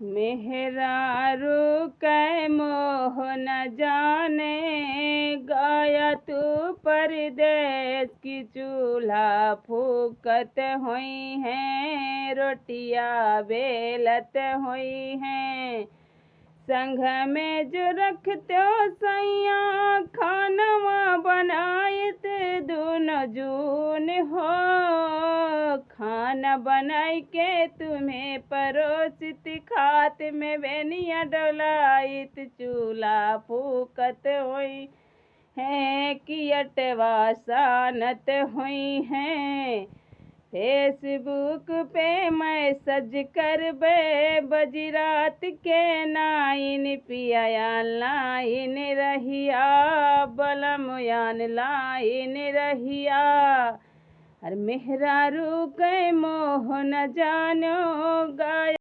मेहरारू कै मोह न जाने, गया तू परदेस की चूल्हा फूकत हुई हैं, रोटिया बेलत हुई हैं। संघ में जो रखते सैया, खानवा बनायत दोनों जून हो। खाना बनाई के तुम्हें परोसित, खात में बेनिया डोलाइत, चूल्हा फूकत हुई हैं, कियटवा सानत हुई हैं। फेसबुक पे मैसेज करबे, बजरात के नाइन पिया लाइन रहिया, बलमयान लाइन रहिया। हर मेहरारू कै मोह न जानो, गाय